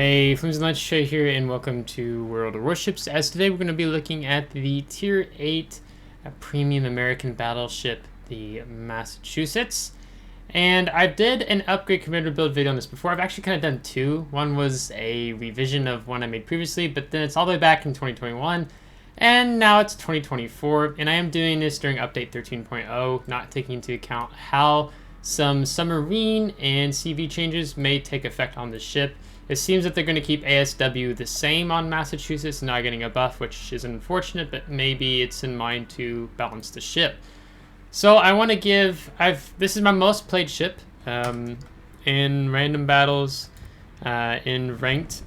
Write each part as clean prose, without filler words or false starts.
Hey, FlimsyLunchTray here, and welcome to World of Warships. As today we're going to be looking at the Tier 8 premium American battleship, the Massachusetts. And I did an upgrade commander build video on this before. I've actually kind of done two. One was a revision of one I made previously, but then it's all the way back in 2021. And now it's 2024, and I am doing this during update 13.0, not taking into account how some submarine and CV changes may take effect on the ship. It seems that they're going to keep ASW the same on Massachusetts, not getting a buff, which is unfortunate, but maybe it's in mind to balance the ship. So I want to give, this is my most played ship in random battles, in ranked,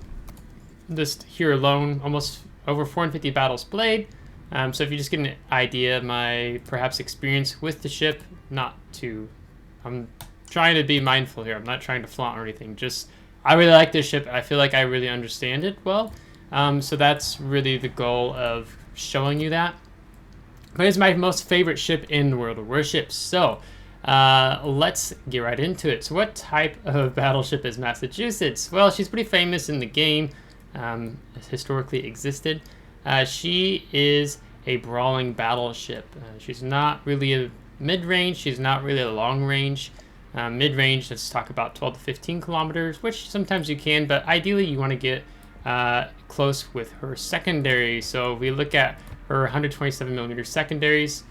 just here alone, almost over 450 battles played. So if you just get an idea of my perhaps experience with the ship, I'm trying to be mindful here. I'm not trying to flaunt or anything, just I really like this ship. I feel like I really understand it well. So that's really the goal of showing you that. But it's my most favorite ship in the World of Warships. So let's get right into it. So what type of battleship is Massachusetts? Well, she's pretty famous in the game. Historically existed. She is a brawling battleship. She's not really a mid-range. She's not really a long-range. Mid-range, let's talk about 12 to 15 kilometers, which sometimes you can, but ideally you want to get close with her secondary. So if we look at her 127 millimeter secondaries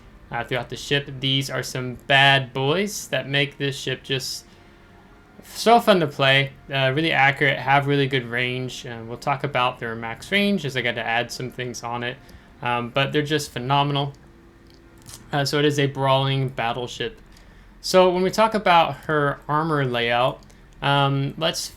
throughout the ship, these are some bad boys that make this ship just so fun to play, really accurate, have really good range. We'll talk about their max range as I got to add some things on it, but they're just phenomenal. So it is a brawling battleship. So when we talk about her armor layout, let's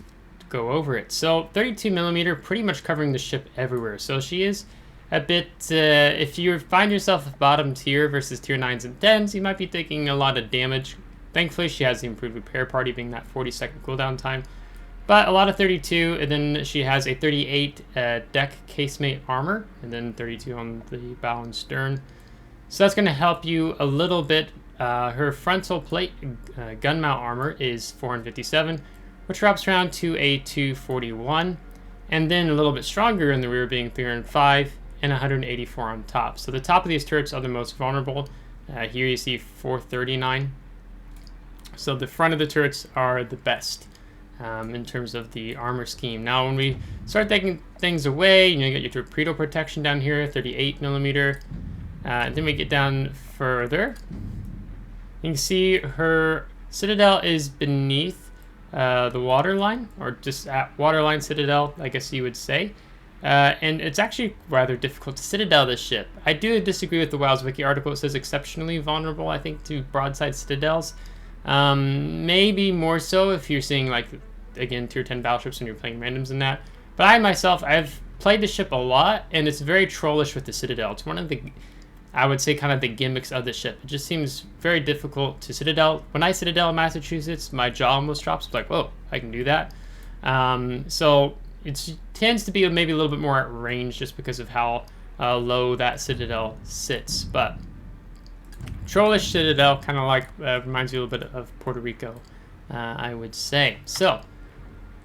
go over it. So 32 millimeter, pretty much covering the ship everywhere. So she is a bit, if you find yourself bottom tier versus tier 9s and 10s, you might be taking a lot of damage. Thankfully, she has the improved repair party, being that 40-second cooldown time. But a lot of 32, and then she has a 38 deck casemate armor, and then 32 on the bow and stern. So that's going to help you a little bit. Her frontal plate gun mount armor is 457, which drops around to a 241, and then a little bit stronger in the rear, being 305 and 184 on top. So the top of these turrets are the most vulnerable. Here you see 439. So the front of the turrets are the best in terms of the armor scheme. Now when we start taking things away, you get your torpedo protection down here, 38 millimeter. And then we get down further. You can see her citadel is beneath the waterline, or just at waterline citadel, I guess you would say. And it's actually rather difficult to citadel this ship. I do disagree with the WoW's Wiki article. It says exceptionally vulnerable, I think, to broadside citadels. Maybe more so if you're seeing, like, again, tier 10 battleships and you're playing randoms in that. But I myself, I've played the ship a lot, and it's very trollish with the citadel. It's one of the, I would say, kind of the gimmicks of the ship. It just seems very difficult to citadel. When I citadel in Massachusetts, my jaw almost drops. It's like, whoa, I can do that. So it tends to be maybe a little bit more at range just because of how low that citadel sits. But trollish citadel, kind of like, reminds you a little bit of Puerto Rico, I would say. So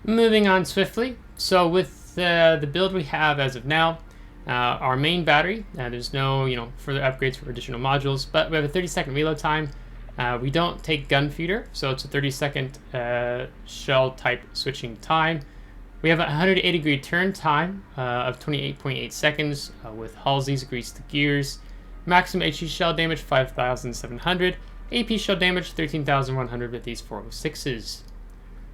moving on swiftly. So with the build we have as of now, our main battery, there's no further upgrades for additional modules, but we have a 30-second reload time. We don't take gun feeder, so it's a 30-second shell type switching time. We have a 180-degree turn time of 28.8 seconds with Halsey's greased gears. Maximum HE shell damage 5,700. AP shell damage 13,100 with these 406s.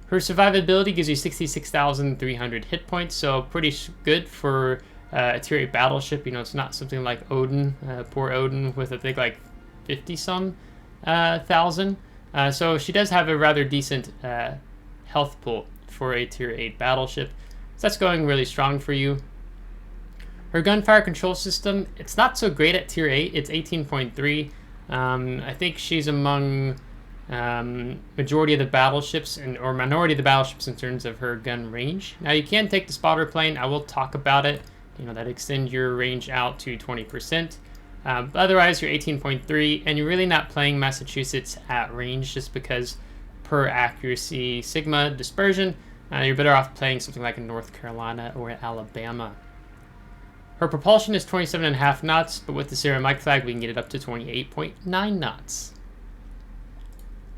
Her survivability gives you 66,300 hit points, so pretty good for a tier 8 battleship. It's not something like Odin, poor Odin, with I think like 50-some thousand. So she does have a rather decent health pool for a tier 8 battleship. So that's going really strong for you. Her gunfire control system, it's not so great at tier 8. It's 18.3. I think she's among majority of the battleships or minority of the battleships in terms of her gun range. Now you can take the spotter plane. I will talk about it. That extend your range out to 20%. Otherwise, you're 18.3, and you're really not playing Massachusetts at range just because per accuracy sigma dispersion, You're better off playing something like in North Carolina or Alabama. Her propulsion is 27.5 knots, but with the ceramic flag, we can get it up to 28.9 knots.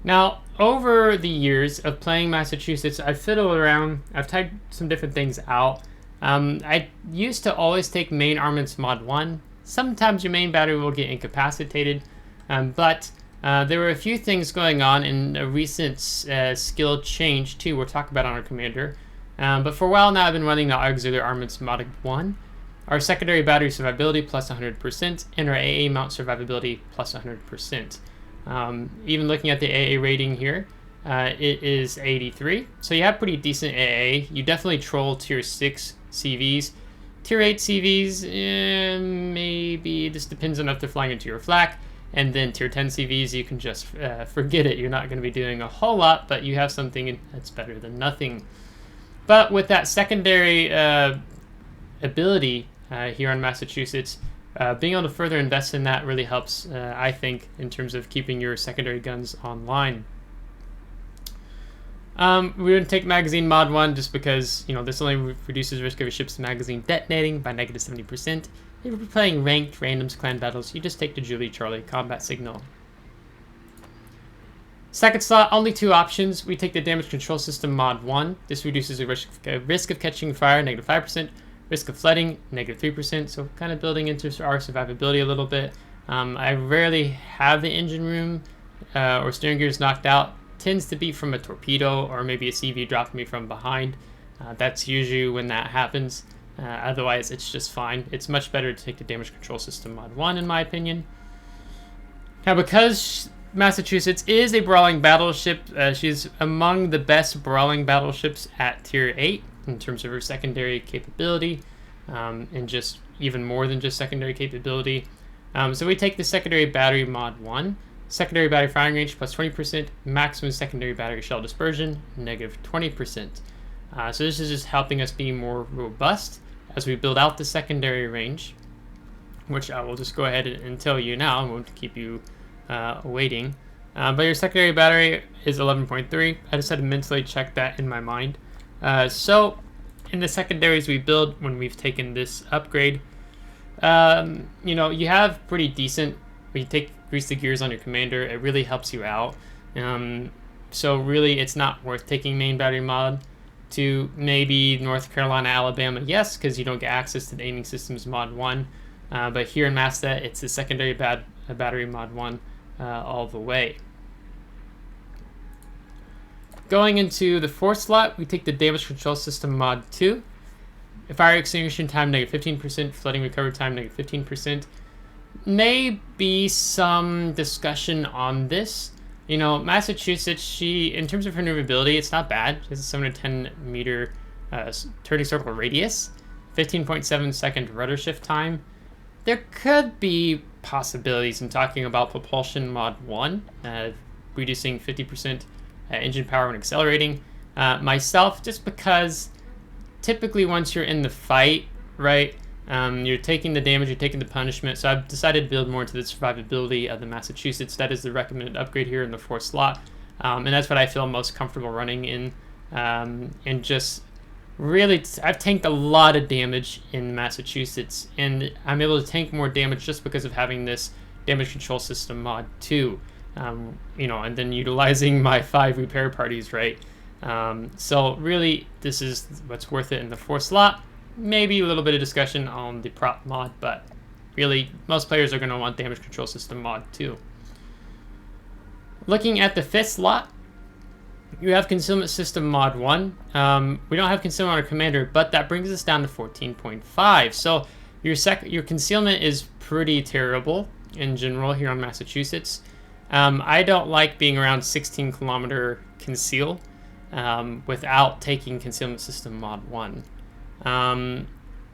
Now, over the years of playing Massachusetts, I've fiddled around. I've tried some different things out. I used to always take main armaments mod 1. Sometimes your main battery will get incapacitated, but there were a few things going on in a recent skill change too. We'll talk about on our commander. But for a while now, I've been running the auxiliary armaments mod 1. Our secondary battery survivability plus 100%, and our AA mount survivability plus 100%. Even looking at the AA rating here, it is 83. So you have pretty decent AA. You definitely troll tier 6 CVs. Tier 8 CVs, maybe this depends on if they're flying into your flak. And then tier 10 CVs, you can just forget it. You're not going to be doing a whole lot, but you have something that's better than nothing. But with that secondary ability here on Massachusetts, being able to further invest in that really helps, I think, in terms of keeping your secondary guns online. We're going to take magazine mod 1 just because, you know, this only reduces risk of your ship's magazine detonating by negative 70%. If you're playing ranked randoms clan battles, you just take the Julie Charlie combat signal. Second slot, only 2 options. We take the damage control system mod 1. This reduces the risk of catching fire, negative 5%. Risk of flooding, negative 3%. So kind of building into our survivability a little bit. I rarely have the engine room or steering gears knocked out. Tends to be from a torpedo or maybe a CV dropping me from behind. That's usually when that happens. Otherwise, it's just fine. It's much better to take the damage control system mod 1, in my opinion. Now, because Massachusetts is a brawling battleship, she's among the best brawling battleships at tier 8 in terms of her secondary capability, and just even more than just secondary capability. So we take the secondary battery mod 1. Secondary battery firing range plus 20%, maximum secondary battery shell dispersion, negative 20%. So this is just helping us be more robust as we build out the secondary range, which I will just go ahead and tell you now. I won't keep you waiting. But your secondary battery is 11.3. I just had to mentally check that in my mind. So in the secondaries we build when we've taken this upgrade, you know, you have pretty decent, when you grease the gears on your commander, it really helps you out. So really it's not worth taking main battery mod. To maybe North Carolina, Alabama, yes, because you don't get access to the aiming systems mod 1. But here in Masta, it's the secondary battery mod 1 all the way. Going into the 4th slot, we take the damage control system mod 2. Fire extinguishing time, negative 15%. Flooding recovery time, negative 15%. Maybe some discussion on this. You know, Massachusetts, in terms of her maneuverability, it's not bad. She has a 7 to 10 meter turning circle radius, 15.7 second rudder shift time. There could be possibilities in talking about propulsion mod 1, reducing 50% engine power when accelerating. Myself, just because typically once you're in the fight, right, you're taking the damage, you're taking the punishment. So I've decided to build more into the survivability of the Massachusetts. That is the recommended upgrade here in the 4th slot. And that's what I feel most comfortable running in. And just really, I've tanked a lot of damage in Massachusetts. And I'm able to tank more damage just because of having this damage control system mod 2. You know, and then utilizing my 5 repair parties, right? So really, this is what's worth it in the 4th slot. Maybe a little bit of discussion on the prop mod, but really most players are going to want damage control system mod 2. Looking at the 5th slot, you have concealment system mod 1. We don't have concealment on our commander, but that brings us down to 14.5. So your concealment is pretty terrible in general here on Massachusetts. I don't like being around 16 kilometer conceal without taking concealment system mod 1.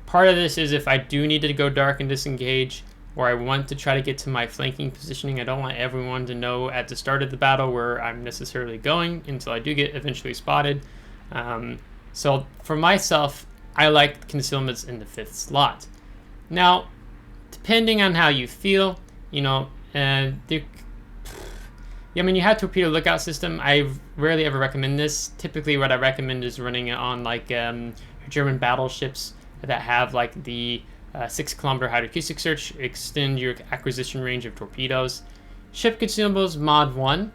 Part of this is if I do need to go dark and disengage, or I want to try to get to my flanking positioning, I don't want everyone to know at the start of the battle where I'm necessarily going until I do get eventually spotted. So for myself, I like concealments in the 5th slot. Now, depending on how you feel, you know, you Yeah, I mean, you have torpedo lookout system. I rarely ever recommend this. Typically, what I recommend is running it on like German battleships that have like the 6-kilometer hydroacoustic search, extend your acquisition range of torpedoes. Ship consumables mod 1.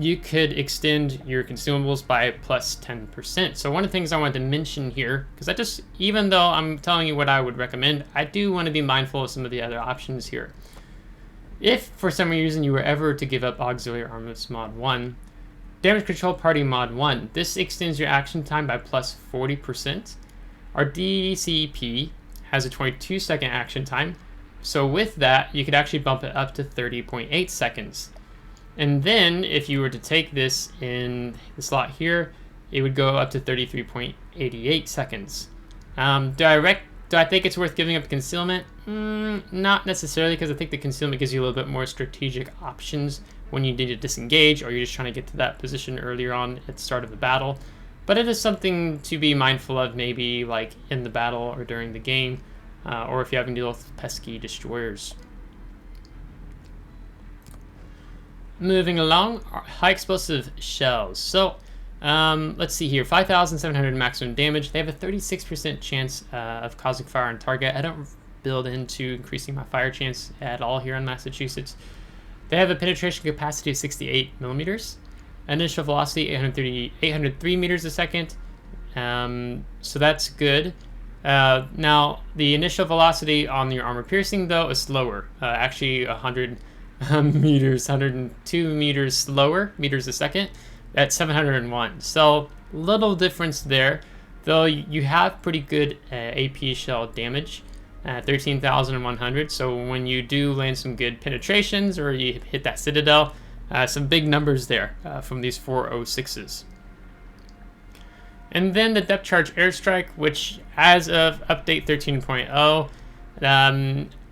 You could extend your consumables by plus 10%. So one of the things I wanted to mention here, because even though I'm telling you what I would recommend, I do want to be mindful of some of the other options here. If for some reason you were ever to give up auxiliary armaments mod 1, damage control party mod 1, this extends your action time by plus 40%. Our DCP has a 22-second action time, so with that you could actually bump it up to 30.8 seconds. And then if you were to take this in the slot here, it would go up to 33.88 seconds. Do I think it's worth giving up concealment? Not necessarily, because I think the concealment gives you a little bit more strategic options when you need to disengage, or you're just trying to get to that position earlier on at the start of the battle. But it is something to be mindful of, maybe like in the battle or during the game, or if you're having to deal with pesky destroyers. Moving along, high explosive shells. So let's see here, 5,700 maximum damage. They have a 36% chance of causing fire on target. I don't build into increasing my fire chance at all here in Massachusetts. They have a penetration capacity of 68 millimeters. Initial velocity 803 meters a second. So that's good. Now the initial velocity on your armor piercing though is slower. Actually 102 meters slower, meters a second, at 701. So little difference there, though you have pretty good AP shell damage, 13,100. So when you do land some good penetrations or you hit that citadel, some big numbers there from these 406s. And then the depth charge airstrike, which as of update 13.0,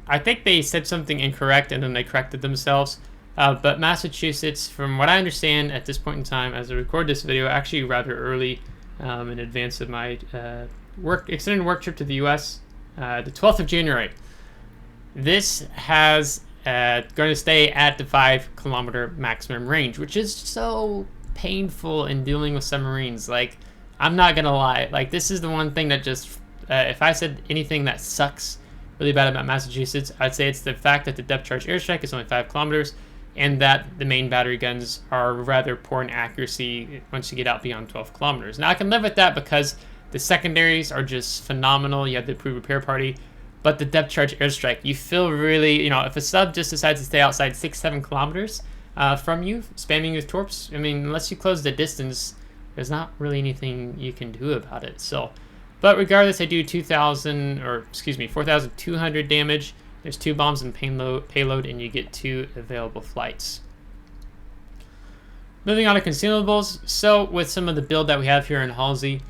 I think they said something incorrect and then they corrected themselves. But Massachusetts, from what I understand at this point in time, as I record this video, actually rather early in advance of my extended work trip to the US, the 12th of January. This has going to stay at the 5-kilometer maximum range, which is so painful in dealing with submarines. Like, I'm not gonna lie, like this is the one thing that just, if I said anything that sucks really bad about Massachusetts, I'd say it's the fact that the depth charge airstrike is only 5 kilometers and that the main battery guns are rather poor in accuracy once you get out beyond 12 kilometers. Now I can live with that because the secondaries are just phenomenal. You have the approved repair party, but the depth charge airstrike, you feel really, if a sub just decides to stay outside 6-7 kilometers from you, spamming with torps, I mean, unless you close the distance, there's not really anything you can do about it. So, but regardless, I do 4,200 damage. There's 2 bombs in payload, and you get 2 available flights. Moving on to consumables. So with some of the build that we have here in Halsey,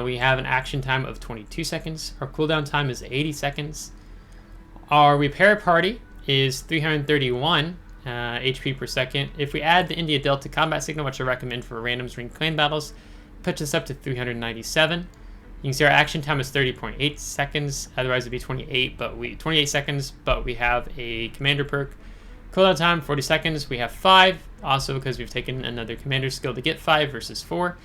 we have an action time of 22 seconds. Our cooldown time is 80 seconds. Our repair party is 331 HP per second. If we add the India Delta combat signal, which I recommend for randoms ring clan battles, puts us up to 397. You can see our action time is 30.8 seconds. Otherwise it'd be 28 seconds, but we have a commander perk. Cooldown time 40 seconds. We have 5, also because we've taken another commander skill to get 5 versus 4.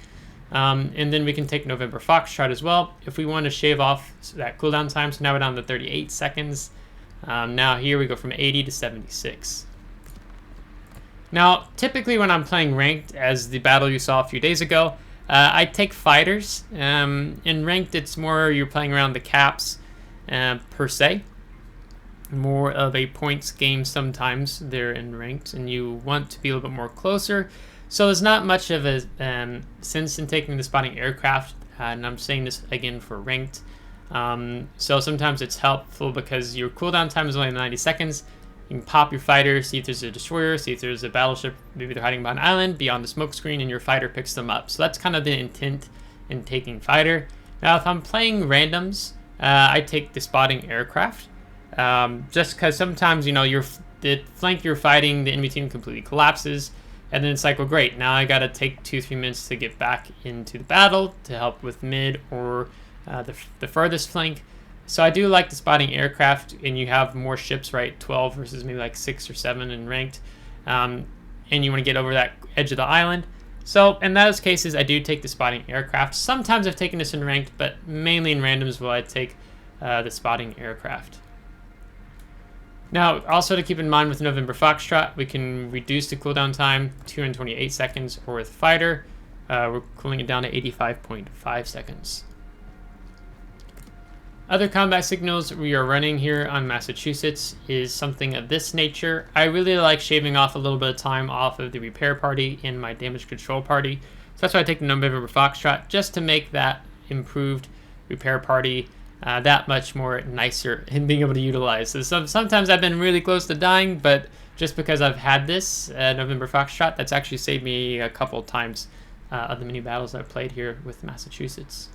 And then we can take November Foxtrot as well if we want to shave off that cooldown time. So now we're down to 38 seconds. Now here we go from 80 to 76. Now, typically when I'm playing ranked, as the battle you saw a few days ago, I take fighters. In ranked, it's more you're playing around the caps per se. More of a points game sometimes there in ranked, and you want to be a little bit more closer. So there's not much of a sense in taking the spotting aircraft, and I'm saying this again for ranked. So sometimes it's helpful because your cooldown time is only 90 seconds. You can pop your fighter, see if there's a destroyer, see if there's a battleship, maybe they're hiding behind an island, beyond the smoke screen, and your fighter picks them up. So that's kind of the intent in taking fighter. Now, if I'm playing randoms, I take the spotting aircraft. Just because sometimes, the flank you're fighting, the enemy team completely collapses, and then it's like, well, great, now I gotta take 2-3 minutes to get back into the battle to help with mid or the furthest flank. So I do like the spotting aircraft, and you have more ships, right? 12 versus maybe like 6 or 7 in ranked. and you want to get over that edge of the island. So in those cases, I do take the spotting aircraft. Sometimes I've taken this in ranked, but mainly in randoms will I take the spotting aircraft. Now, also to keep in mind with November Foxtrot, we can reduce the cooldown time to 228 seconds, or with Fighter, we're cooling it down to 85.5 seconds. Other combat signals we are running here on Massachusetts is something of this nature. I really like shaving off a little bit of time off of the repair party and my damage control party. So that's why I take the November Foxtrot, just to make that improved repair party that much more nicer in being able to utilize. So sometimes I've been really close to dying, but just because I've had this November Foxtrot, that's actually saved me a couple times of the mini battles I've played here with Massachusetts.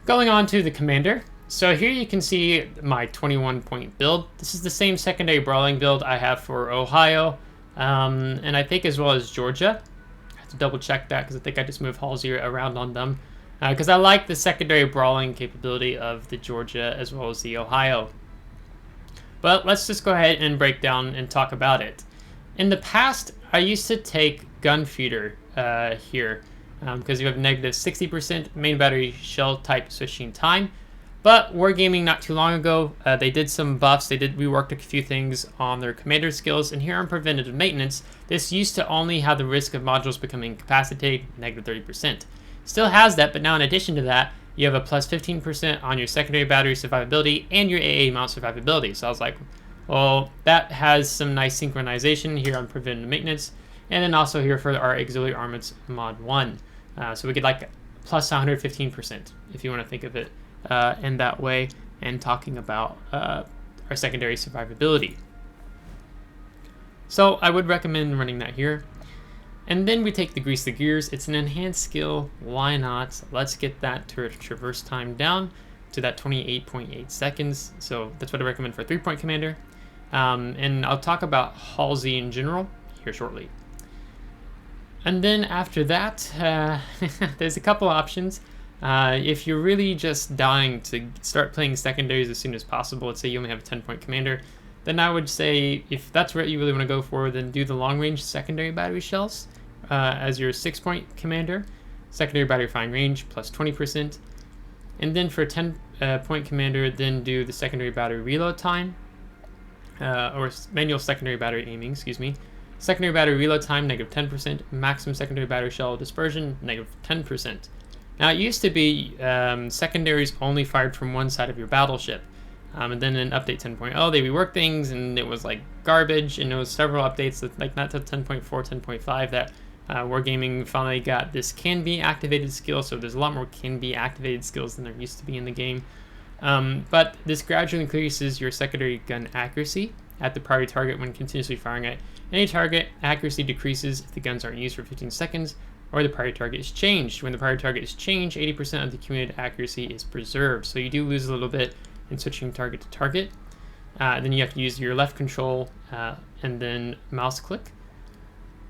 Going on to the commander. So here you can see my 21 point build. This is the same secondary brawling build I have for Ohio, and I think as well as Georgia. I have to double check that because I think I just moved Halsey around on them. Because I like the secondary brawling capability of the Georgia as well as the Ohio. But let's just go ahead and break down and talk about it. In the past, I used to take Gunfeeder here, because you have negative 60% main battery shell type switching time. But Wargaming not too long ago, they did some buffs. They reworked a few things on their commander skills, and here on preventative maintenance, this used to only have the risk of modules becoming incapacitated, negative 30%. Still has that, but now in addition to that, you have a plus 15% on your secondary battery survivability and your AA mount survivability. So I was like, well, that has some nice synchronization here on preventative maintenance, and then also here for our auxiliary armaments mod 1. So we get like plus 115% if you want to think of it in that way, and talking about our secondary survivability. So I would recommend running that here. And then we take the Grease the Gears. It's an enhanced skill. Why not? Let's get that traverse time down to that 28.8 seconds. So that's what I recommend for a 3-point commander. And I'll talk about Halsey in general here shortly. And then after that, there's a couple options. If you're really just dying to start playing secondaries as soon as possible, let's say you only have a 10-point commander, then I would say if that's what you really want to go for, then do the long-range secondary battery shells as your 6-point commander. Secondary battery firing range plus 20%. And then for a 10-point commander, then do the secondary battery reload time, or manual secondary battery aiming, excuse me. Secondary battery reload time, negative 10%. Maximum secondary battery shell dispersion, negative 10%. Now, it used to be secondaries only fired from one side of your battleship. And then in update 10.0, they reworked things, and it was like garbage, and there was several updates, like not to 10.4, 10.5, that Wargaming finally got this can be activated skill, so there's a lot more can be activated skills than there used to be in the game. But this gradually increases your secondary gun accuracy at the priority target when continuously firing at any target. Accuracy decreases if the guns aren't used for 15 seconds, or the priority target is changed. When the priority target is changed, 80% of the accumulated accuracy is preserved, so you do lose a little bit in switching target to target. Then you have to use your left control and then mouse click.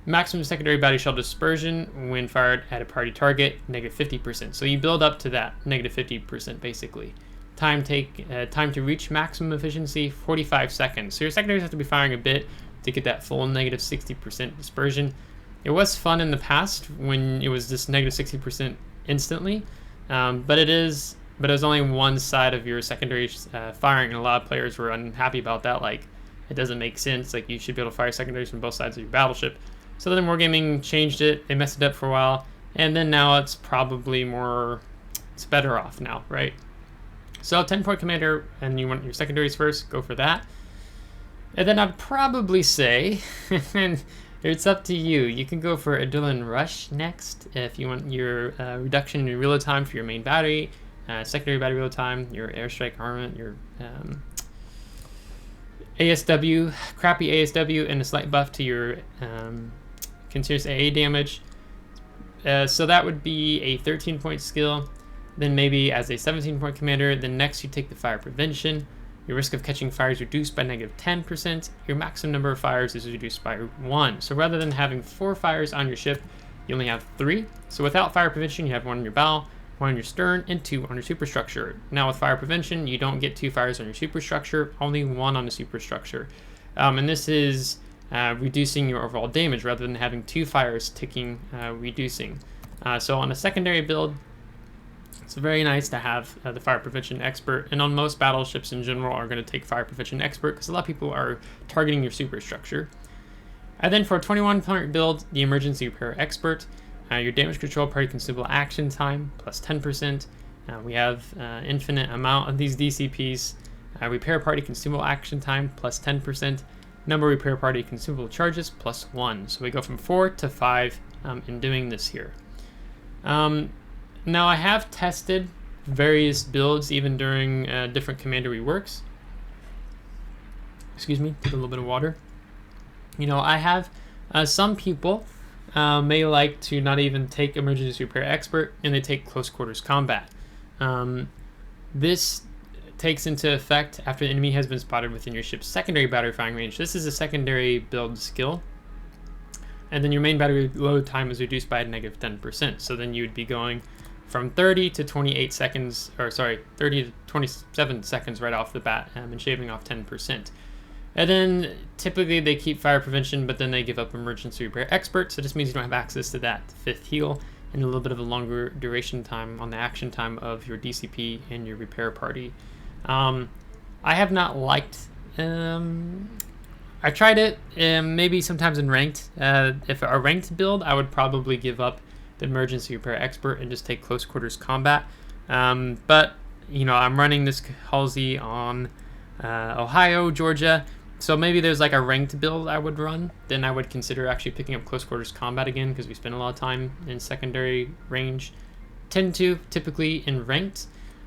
Maximum secondary battery shell dispersion when fired at a priority target, negative 50%. So you build up to that, negative 50% basically. Time to reach maximum efficiency, 45 seconds. So your secondaries have to be firing a bit to get that full negative 60% dispersion. It was fun in the past when it was just negative 60% instantly, but it was only one side of your secondary firing, and a lot of players were unhappy about that. Like, it doesn't make sense. Like, you should be able to fire secondaries from both sides of your battleship. So then Wargaming changed it. They messed it up for a while, and then now it's probably it's better off now, right? So 10-point commander, and you want your secondaries first, go for that. And then I'd probably say, and it's up to you. You can go for Adrenaline Rush next if you want your reduction in your reload time for your main battery, secondary battery reload time, your airstrike armament, your ASW, crappy ASW, and a slight buff to your continuous AA damage. So that would be a 13-point skill. Then maybe as a 17-point commander, then next you take the fire prevention. Your risk of catching fire is reduced by negative 10%. Your maximum number of fires is reduced by 1. So rather than having 4 fires on your ship, you only have 3. So without fire prevention, you have 1 on your bow, 1 on your stern, and 2 on your superstructure. Now with fire prevention, you don't get 2 fires on your superstructure, only 1 on the superstructure. And this is reducing your overall damage rather than having 2 fires ticking, reducing. So on a secondary build, it's very nice to have the Fire Prevention Expert, and on most battleships in general are going to take Fire Prevention Expert because a lot of people are targeting your superstructure. And then for a 21-point build, the Emergency Repair Expert, your damage control party consumable action time plus 10%. We have infinite amount of these DCPs. Repair party consumable action time plus 10%. Number repair party consumable charges plus 1. So we go from 4 to 5 in doing this here. Now I have tested various builds even during different commander reworks. Excuse me, take a little bit of water. You know, I have some people may like to not even take Emergency Repair Expert and they take Close Quarters Combat. This takes into effect after the enemy has been spotted within your ship's secondary battery firing range. This is a secondary build skill. And then your main battery load time is reduced by a negative 10%. So then you would be going from 30 to 28 seconds, or sorry, 30 to 27 seconds right off the bat, and shaving off 10%. And then typically they keep fire prevention, but then they give up Emergency Repair Expert. So this means you don't have access to that 5th heal and a little bit of a longer duration time on the action time of your DCP and your repair party. I have not liked, I tried it maybe sometimes in ranked. If a ranked build, I would probably give up the Emergency Repair Expert and just take Close Quarters Combat. But, you know, I'm running this Halsey on Ohio, Georgia, so maybe there's like a ranked build I would run. Then I would consider actually picking up Close Quarters Combat again because we spend a lot of time in secondary range. Tend to typically in ranked.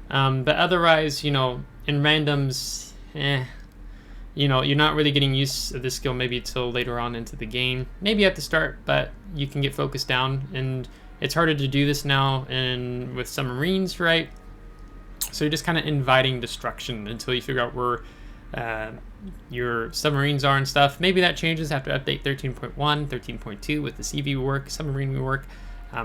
But otherwise, you know, in randoms, you know, you're not really getting use of this skill maybe until later on into the game. Maybe at the start, but you can get focused down, and it's harder to do this now and with submarines, right? So you're just kind of inviting destruction until you figure out where your submarines are and stuff. Maybe that changes after update 13.1, 13.2 with the CV work, submarine rework.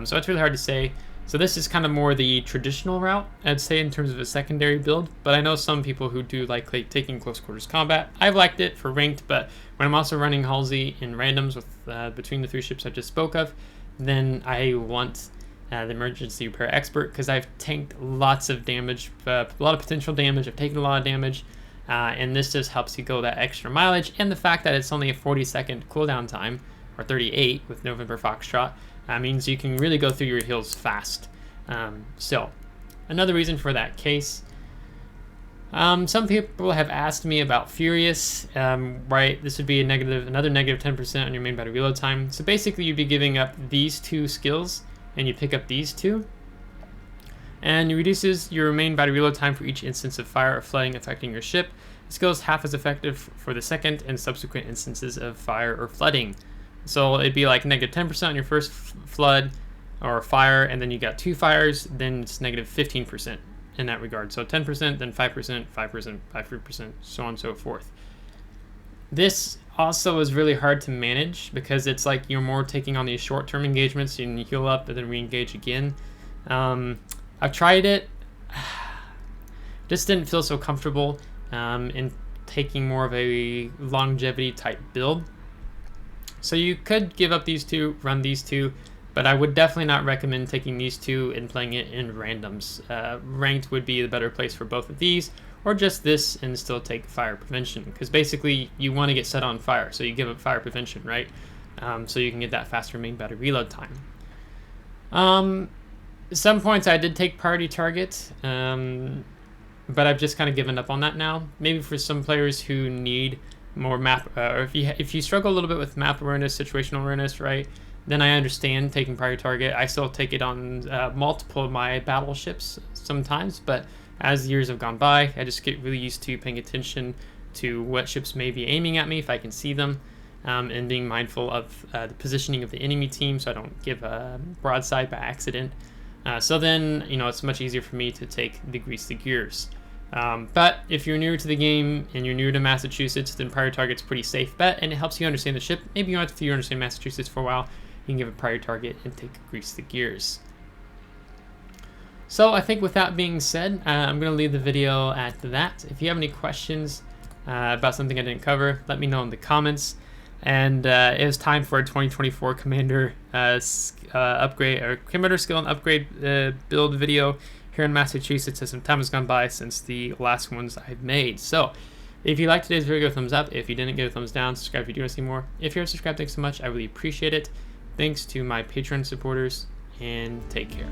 So it's really hard to say. So this is kind of more the traditional route, I'd say, in terms of a secondary build. But I know some people who do like taking Close Quarters Combat. I've liked it for ranked, but when I'm also running Halsey in randoms with between the 3 ships I just spoke of, then I want the Emergency Repair Expert because I've tanked lots of damage, a lot of potential damage. I've taken a lot of damage, and this just helps you go that extra mileage. And the fact that it's only a 40-second cooldown time, or 38 with November Foxtrot, means you can really go through your heals fast. So another reason for that case, some people have asked me about Furious, right? This would be another negative 10% on your main battery reload time. So basically you'd be giving up these 2 skills and you pick up these 2, and it reduces your main battery reload time for each instance of fire or flooding affecting your ship. The skill is half as effective for the second and subsequent instances of fire or flooding. So it'd be like negative 10% on your first flood or fire, and then you got 2 fires, then it's negative 15% in that regard. So 10%, then 5%, 5%, 5%, so on and so forth. This also is really hard to manage because it's like you're more taking on these short-term engagements and you heal up and then re-engage again. I've tried it, just didn't feel so comfortable in taking more of a longevity type build. So you could give up these 2, run these 2, but I would definitely not recommend taking these 2 and playing it in randoms. Ranked would be the better place for both of these, or just this and still take fire prevention, because basically you want to get set on fire, so you give up fire prevention, right? So you can get that faster main battery reload time. At some points I did take priority target, but I've just kind of given up on that now. Maybe for some players who need more map, or if you struggle a little bit with map awareness, situational awareness, right, then I understand taking priority target. I still take it on multiple of my battleships sometimes, but as years have gone by, I just get really used to paying attention to what ships may be aiming at me if I can see them, and being mindful of the positioning of the enemy team so I don't give a broadside by accident. So then, you know, it's much easier for me to take the grease the gears. But if you're newer to the game and you're newer to Massachusetts, then priority target's a pretty safe bet, and it helps you understand the ship. Maybe you don't understand Massachusetts for a while, you can give a priority target and take grease the gears. So I think with that being said, I'm going to leave the video at that. If you have any questions about something I didn't cover, let me know in the comments. And it was time for a 2024 Commander upgrade, or Commander skill and upgrade build video here in Massachusetts, as some time has gone by since the last ones I've made. So if you liked today's video, give a thumbs up. If you didn't, give a thumbs down. Subscribe if you do want to see more. If you're subscribed, thanks so much. I really appreciate it. Thanks to my Patreon supporters, and take care.